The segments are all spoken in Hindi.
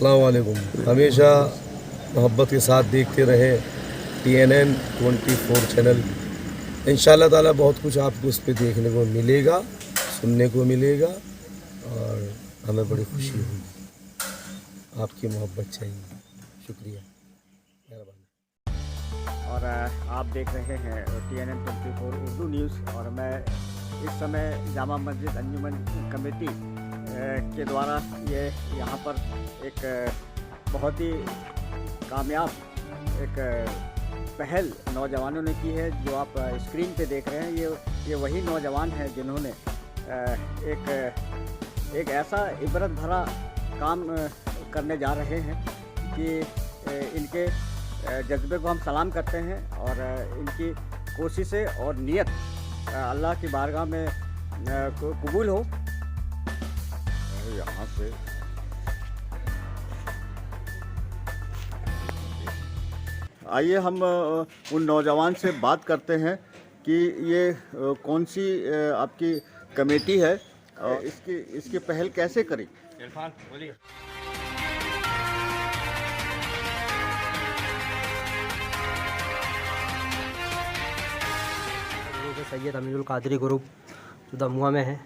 अस्सलाम वालेकुम। हमेशा मोहब्बत के साथ देखते रहें TNN 24 चैनल। इंशाल्लाह ताला बहुत कुछ आपको उस पर देखने को मिलेगा, सुनने को मिलेगा और हमें बड़ी खुशी होगी। आपकी मोहब्बत चाहिए। शुक्रिया, मेहरबानी। और आप देख रहे हैं TNN 24 उर्दू न्यूज़। और मैं इस समय जामा मस्जिद अंजुमन कमेटी के द्वारा ये यहाँ पर एक बहुत ही कामयाब एक पहल नौजवानों ने की है। जो आप स्क्रीन पे देख रहे हैं ये वही नौजवान हैं जिन्होंने एक ऐसा इबरत भरा काम करने जा रहे हैं कि इनके जज्बे को हम सलाम करते हैं और इनकी कोशिशें और नियत अल्लाह की बारगाह में कबूल हो। यहाँ से आइए हम उन नौजवान से बात करते हैं कि ये कौन सी आपकी कमेटी है, इसकी पहल कैसे करी। इरफान बोलिए। सैयद अमीनुल कादरी ग्रुप जो दमुआ में है,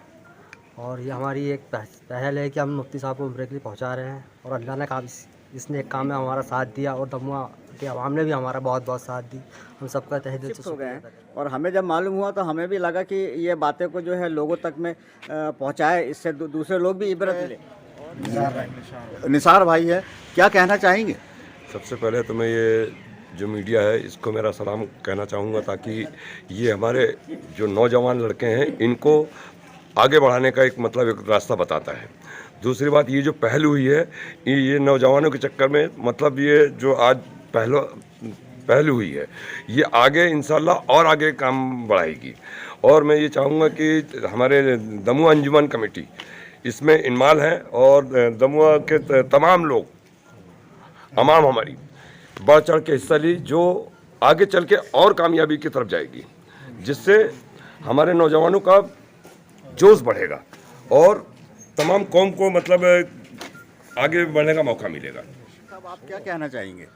और ये हमारी एक पहल है कि हम मुफ्ती साहब को उम्र के लिए पहुंचा रहे हैं। और अल्लाह ने काम इसने एक काम में हमारा साथ दिया और दमुआ के आवाम ने भी हमारा बहुत बहुत साथ दी। हम सबका तहे दिल से हो गए हैं। और हमें जब मालूम हुआ तो हमें भी लगा कि ये बातें को जो है लोगों तक में पहुँचाए, इससे दूसरे लोग भी इबरत ले। निसार भाई है, क्या कहना चाहेंगे? सबसे पहले तो मैं ये जो मीडिया है इसको मेरा सलाम कहना चाहूँगा, ताकि ये हमारे जो नौजवान लड़के हैं इनको आगे बढ़ाने का एक रास्ता बताता है। दूसरी बात, ये जो पहल हुई है ये नौजवानों के चक्कर में ये जो आज पहल हुई है ये आगे इंशाल्लाह और आगे काम बढ़ाएगी। और मैं ये चाहूँगा कि हमारे दमुआ अंजुमन कमेटी इसमें इन्वॉल्व है और दमुआ के तमाम लोग अमाम हमारी बढ़ चढ़ के हिस्सा ली, जो आगे चल के और कामयाबी की तरफ जाएगी, जिससे हमारे नौजवानों का जोश बढ़ेगा और तमाम कौम को आगे बढ़ने का मौका मिलेगा। अब आप क्या कहना चाहेंगे?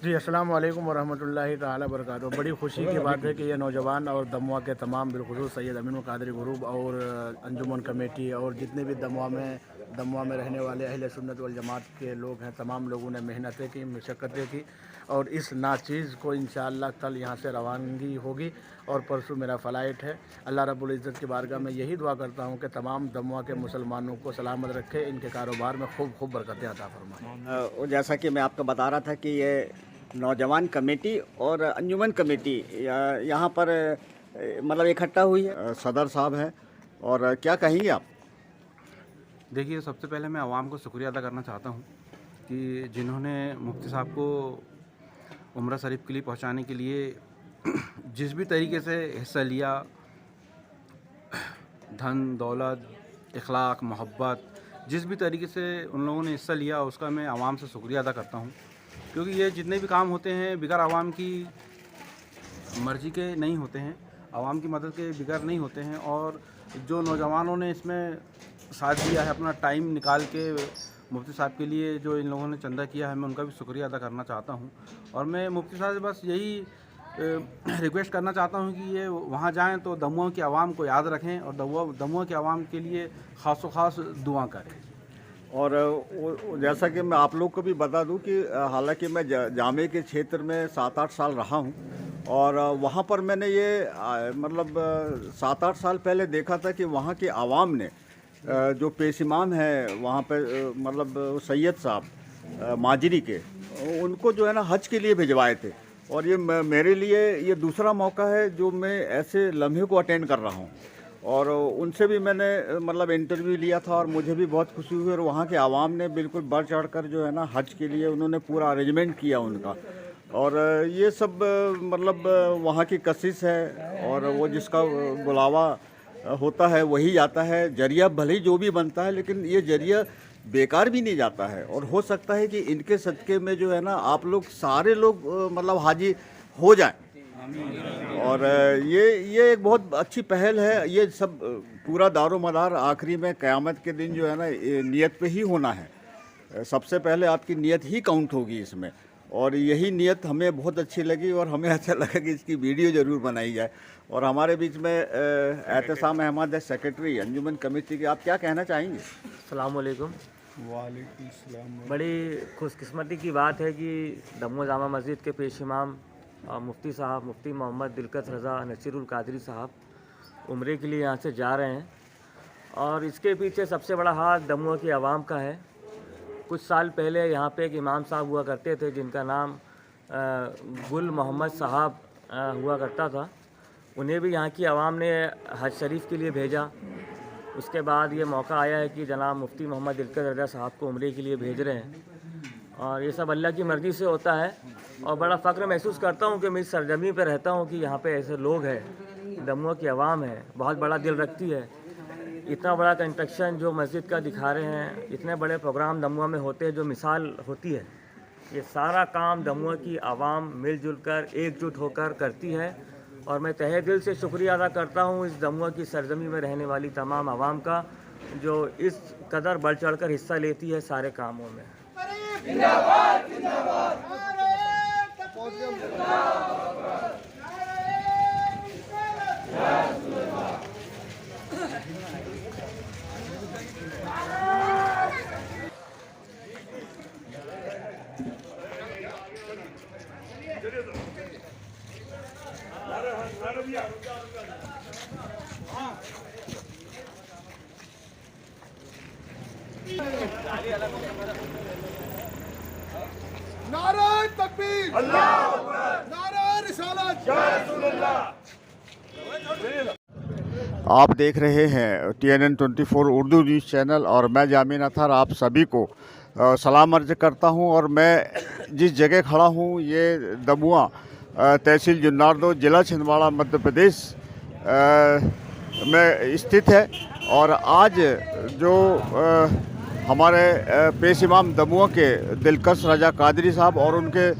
जी, अस्सलाम वालेकुम वरहमतुल्लाहि ताला बरकातहू। बड़ी खुशी की बात है कि ये नौजवान और दमुआ के तमाम बिलखुसूस सैयद अमीनुल कादरी ग्रुप और अंजुमन कमेटी और जितने भी दमुआ में रहने वाले अहले सुन्नत वल जमात के लोग हैं, तमाम लोगों ने मेहनतें की, मशक्क़तें की और इस नाचीज़ को इंशाअल्लाह कल यहाँ से रवानगी होगी और परसों मेरा फ़्लाइट है। अल्लाह रब्बुल इज़्ज़त की बारगाह में यही दुआ करता हूँ कि तमाम दमुआ के मुसलमानों को सलामत रखे, इनके कारोबार में खूब बरकतें अता फरमाए। जैसा कि मैं आपको बता रहा था कि ये नौजवान कमेटी और अंजुमन कमेटी यहाँ पर इकट्ठा हुई है। सदर साहब हैं और क्या कहेंगे आप? देखिए, सबसे पहले मैं आवाम को शुक्रिया अदा करना चाहता हूँ कि जिन्होंने मुफ्ती साहब को उम्रा शरीफ के लिए पहुँचाने के लिए जिस भी तरीके से हिस्सा लिया, धन दौलत इखलाक मोहब्बत जिस भी तरीके से उन लोगों ने हिस्सा लिया, उसका मैं आवाम से शुक्रिया अदा करता हूँ। क्योंकि ये जितने भी काम होते हैं बिगैर आवाम की मर्ज़ी के नहीं होते हैं, आवाम की मदद के बिगैर नहीं होते हैं। और जो नौजवानों ने इसमें साथ दिया है, अपना टाइम निकाल के मुफ्ती साहब के लिए जो इन लोगों ने चंदा किया है, मैं उनका भी शुक्रिया अदा करना चाहता हूँ। और मैं मुफ्ती साहब से बस यही रिक्वेस्ट करना चाहता हूँ कि ये वहाँ जाएँ तो दमुआ की आवाम को याद रखें और दमुआ की आवाम के लिए ख़ास दुआ करें। और जैसा कि मैं आप लोग को भी बता दूं कि हालांकि मैं जामे के क्षेत्र में 7-8 साल रहा हूं और वहां पर मैंने ये 7-8 साल पहले देखा था कि वहां की आवाम ने जो पेश इमाम है वहां पे सैयद साहब माजरी के, उनको जो है ना हज के लिए भिजवाए थे। और ये मेरे लिए ये दूसरा मौका है जो मैं ऐसे लम्हे को अटेंड कर रहा हूँ और उनसे भी मैंने इंटरव्यू लिया था और मुझे भी बहुत खुशी हुई। और वहाँ के आवाम ने बिल्कुल बढ़ चढ़ कर जो है ना हज के लिए उन्होंने पूरा अरेंजमेंट किया उनका। और ये सब वहाँ की कशिश है और वो जिसका बुलावा होता है वही जाता है। जरिया भले ही जो भी बनता है, लेकिन ये जरिया बेकार भी नहीं जाता है। और हो सकता है कि इनके सदक़े में जो है ना आप लोग सारे लोग हाजी हो जाएं। और ये एक बहुत अच्छी पहल है। ये सब पूरा दारो मदार आखिरी में क़यामत के दिन जो है ना नियत पे ही होना है। सबसे पहले आपकी नीयत ही काउंट होगी इसमें, और यही नीयत हमें बहुत अच्छी लगी और हमें अच्छा लगा कि इसकी वीडियो ज़रूर बनाई जाए। और हमारे बीच में एहतसाम अहमद है, सेक्रेटरी अंजुमन कमेटी के। आप क्या कहना चाहेंगे? अस्सलाम वालेकुम। बड़ी खुशकिस्मती की बात है कि दमोह जामा मस्जिद के पेश इमाम मुफ्ती साहब मुफ्ती मोहम्मद दिलकश रज़ा नसीरुल कादरी साहब उम्रे के लिए यहाँ से जा रहे हैं, और इसके पीछे सबसे बड़ा हाथ दमोह की आवाम का है। कुछ साल पहले यहाँ पे एक इमाम साहब हुआ करते थे जिनका नाम गुल मोहम्मद साहब हुआ करता था। उन्हें भी यहाँ की आवाम ने हज शरीफ के लिए भेजा। उसके बाद ये मौका आया है कि जनाब मुफ्ती मोहम्मद दिलकश रज़ा साहब को उम्रे के लिए भेज रहे हैं, और ये सब अल्लाह की मर्ज़ी से होता है। और बड़ा फ़ख्र महसूस करता हूँ कि मैं इस सरजमी पर रहता हूँ कि यहाँ पे ऐसे लोग हैं, दमोह की आवाम है, बहुत बड़ा दिल रखती है। इतना बड़ा कंस्ट्रक्शन जो मस्जिद का दिखा रहे हैं, इतने बड़े प्रोग्राम दमोह में होते हैं जो मिसाल होती है। ये सारा काम दमोह की आवाम मिलजुल कर एकजुट होकर करती है, और मैं तहे दिल से शुक्रिया अदा करता हूँ इस दमोह की सरजमी में रहने वाली तमाम आवाम का, जो इस कदर बढ़ चढ़ कर हिस्सा लेती है सारे कामों में। नारे तकबीर, अल्लाह अकबर, नारे रिसालत, जय रसूलुल्लाह। आप देख रहे हैं TNN 24 उर्दू न्यूज़ चैनल, और मैं जामिन अतहर आप सभी को सलाम अर्ज करता हूं। और मैं जिस जगह खड़ा हूं ये दमुआ तहसील जुन्नारदो ज़िला छिंदवाड़ा मध्य प्रदेश में स्थित है। और आज जो हमारे पेश इमाम दमुआ के दिलकश रज़ा कादरी साहब और उनके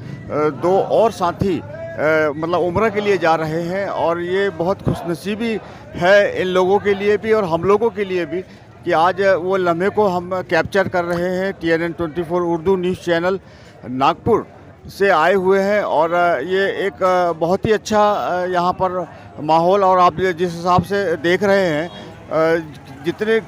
दो और साथी मतलब उम्रा के लिए जा रहे हैं, और ये बहुत खुशनसीबी है इन लोगों के लिए भी और हम लोगों के लिए भी कि आज वो लम्हे को हम कैप्चर कर रहे हैं। TNN 24 Urdu news channel Nagpur से आए हुए हैं, और ये एक बहुत ही अच्छा यहाँ पर माहौल, और आप जिस हिसाब से देख रहे हैं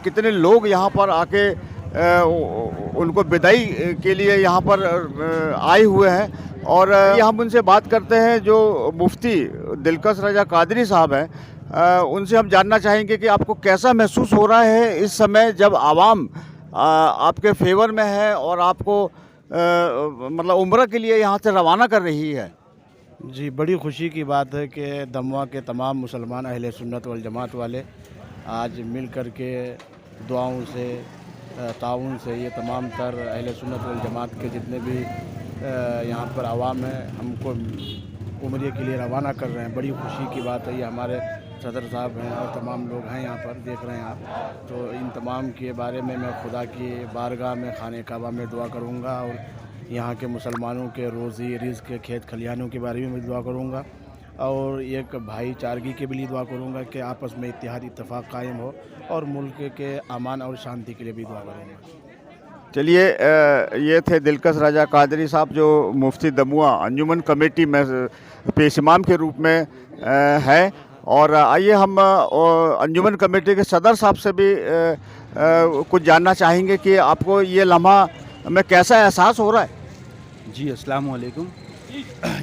कितने लोग यहाँ पर आके उनको विदाई के लिए यहाँ पर आए हुए हैं। और हम उनसे बात करते हैं जो मुफ्ती दिलकश रज़ा कादरी साहब हैं, उनसे हम जानना चाहेंगे कि आपको कैसा महसूस हो रहा है इस समय जब आवाम आपके फेवर में है और आपको मतलब उम्रा के लिए यहाँ से रवाना कर रही है। जी, बड़ी खुशी की बात है कि दमोह के तमाम मुसलमान अहले सुन्नत वल जमात वाले आज मिल कर के दुआओं से ताउन से ये तमाम तर अहले सुन्नत वल जमात के जितने भी यहाँ पर आवाम है हमको उम्रे के लिए रवाना कर रहे हैं। बड़ी खुशी की बात है। ये हमारे सदर साहब हैं और तमाम लोग हैं यहाँ पर, देख रहे हैं आप। तो इन तमाम के बारे में मैं खुदा की बारगाह में खाने काबा में दुआ करूँगा, और यहाँ के मुसलमानों के रोज़ी रिज़्क़ के खेत खलिहानों के बारे में दुआ करूँगा, और एक भाईचारगी के भी लिए दुआ करूँगा कि आपस में इत्तेहाद इत्तेफाक कायम हो, और मुल्क के अमान और शांति के लिए भी दुआ करूँगा। चलिए, ये थे दिलकश रज़ा कादरी साहब जो मुफ्ती दमुआ अंजुमन कमेटी में पेश इमाम के रूप में है। और आइए हम अंजुमन कमेटी के सदर साहब से भी कुछ जानना चाहेंगे कि आपको ये लम्हा में कैसा एहसास हो रहा है। जी, अस्सलाम वालेकुम।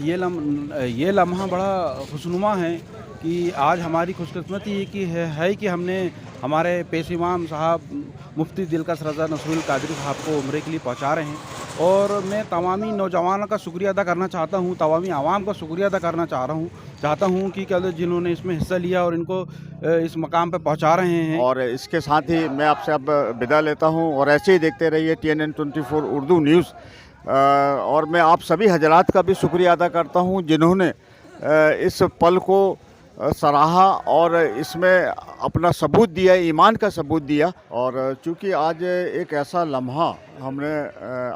ये लम्हा बड़ा खुशनुमा है कि आज हमारी खुशकिस्मती कि है कि हमने हमारे पेश इमाम साहब मुफ्ती दिलकश रज़ा नसीरुल कादरी साहब को उम्रे के लिए पहुंचा रहे हैं। और मैं तमामी नौजवानों का शुक्रिया अदा करना चाहता हूं, तमामी आवाम का शुक्रिया अदा करना चाहता हूं कि जिन्होंने इसमें हिस्सा लिया और इनको इस मकाम पर पहुंचा रहे हैं। और इसके साथ ही मैं आपसे अब विदा लेता हूं, और ऐसे ही देखते रहिए TNN 24 उर्दू न्यूज़। और मैं आप सभी हजरात का भी शुक्रिया अदा करता हूं जिन्होंने इस पल को सराहा और इसमें अपना सबूत दिया, ईमान का सबूत दिया। और चूँकि आज एक ऐसा लम्हा हमने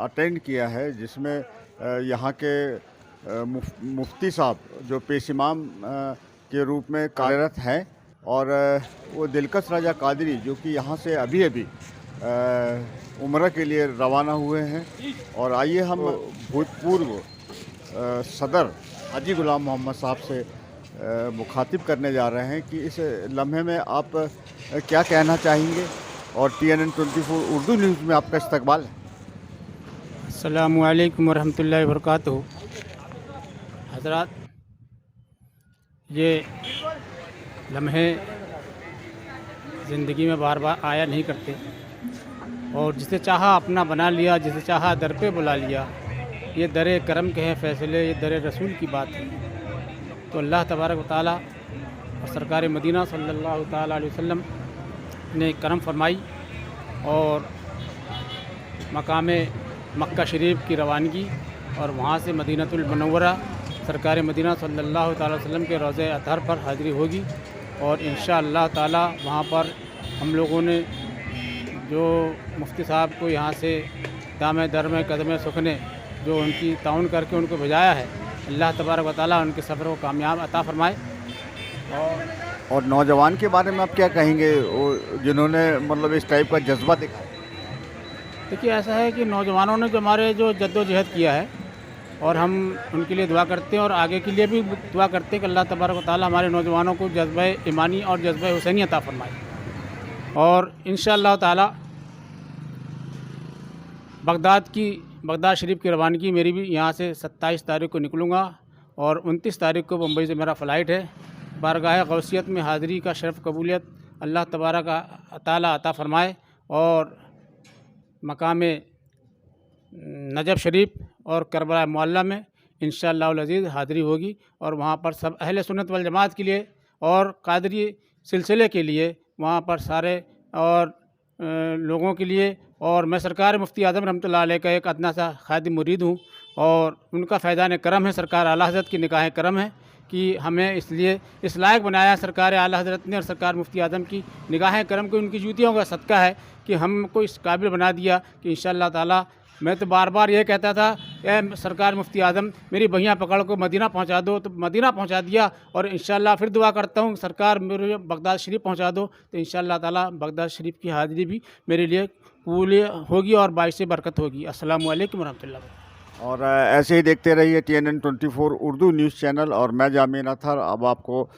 अटेंड किया है जिसमें यहाँ के मुफ्ती साहब जो पेश इमाम के रूप में कार्यरत हैं, और वो दिलकश रज़ा कादरी जो कि यहाँ से अभी उम्र के लिए रवाना हुए हैं। और आइए हम भूतपूर्व सदर हाजी गुलाम मोहम्मद साहब से मुखातिब करने जा रहे हैं कि इस लम्हे में आप क्या कहना चाहेंगे और TNN 24 उर्दू न्यूज़ में आपका इस्तकबाल है। अस्सलामु अलैकुम वरहमतुल्लाहि वबरकातुहू। हज़रात, ये लम्हे ज़िंदगी में बार बार आया नहीं करते और जिसे चाहा अपना बना लिया, जिसे चाहा दर पे बुला लिया। ये दर करम के हैं फ़ैसले, ये दर रसूल की बात है। तो अल्लाह तबारक व तआला और सरकार मदीना सल्लल्लाहु तआला अलैहि वसल्लम ने करम फरमाई और मकाम मक्का शरीफ की रवानगी और वहाँ से मदीनतुल मुनव्वरा सरकार मदीना सल्लल्लाहु तआला अलैहि वसल्लम के रोज़े अतहर पर हाज़िरी होगी। और इंशाअल्लाह ताला वहाँ पर हम लोगों ने जो मुफ्ती साहब को यहाँ से दाम दर में कदम सुखने जो उनकी ताउन करके उनको भेजाया है, अल्लाह तबारक व तआला उनके सफ़र को कामयाब अता फरमाए। और नौजवान के बारे में आप क्या कहेंगे, वो जिन्होंने मतलब इस टाइप का जज्बा दिखा? देखिए, ऐसा है कि नौजवानों ने जो हमारे जो जद्दोजहद किया है और हम उनके लिए दुआ करते हैं और आगे के लिए भी दुआ करते हैं कि अल्लाह तबारक व तआला हमारे नौजवानों को जज्बा ईमानी और जज्बा हुसैनी अता फरमाए। और इंशाअल्लाह ताला बगदाद शरीफ की रवानगी मेरी भी यहाँ से 27 तारीख को निकलूँगा और 29 तारीख को मुंबई से मेरा फ़्लाइट है। बारगाह गौसियत में हाज़िरी का शर्फ़ कबूलियत अल्लाह तबारक व तआला अता फरमाए और मकाम नजफ़ शरीफ और करबला मुअल्ला में इंशाअल्लाहुल अज़ीज़ हाज़िरी होगी। और वहाँ पर सब अहले सुन्नत वल जमात के लिए और कादरी सिलसिले के लिए वहाँ पर सारे और लोगों के लिए। और मैं सरकार मुफ्ती आज़म रहमतुल्लाह अलैह का एक अदना सा खादिम मुरीद हूँ और उनका फ़ैज़ान करम है, सरकार आला हज़रत की निगाह करम है कि हमें इसलिए इस लायक बनाया सरकार आला हज़रत ने और सरकार मुफ्ती आज़म की निगाह करम को उनकी जूतियों का सदका है कि हमको इस काबिल बना दिया कि इंशाअल्लाह ताला। मैं तो बार बार ये कहता था, ए सरकार मुफ्ती आज़म मेरी बहियाँ पकड़ को मदीना पहुंचा दो, तो मदीना पहुंचा दिया। और इंशाअल्लाह फिर दुआ करता हूँ सरकार मेरे बगदाद शरीफ पहुंचा दो, तो इंशाअल्लाह ताला बगदाद शरीफ की हाज़िरी भी मेरे लिए कबूल होगी और बाइस बरकत होगी। अस्सलामु अलैकुम रहमतुल्लाह। और ऐसे ही देखते रहिए TNN 24 उर्दू न्यूज़ चैनल। और मैं जामीन अतहर अब आपको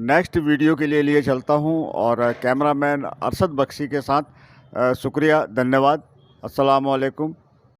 नेक्स्ट वीडियो के लिए चलता हूँ और कैमरामैन अरशद बख्शी के साथ शुक्रिया, धन्यवाद। अस्सलामु अलैकुम।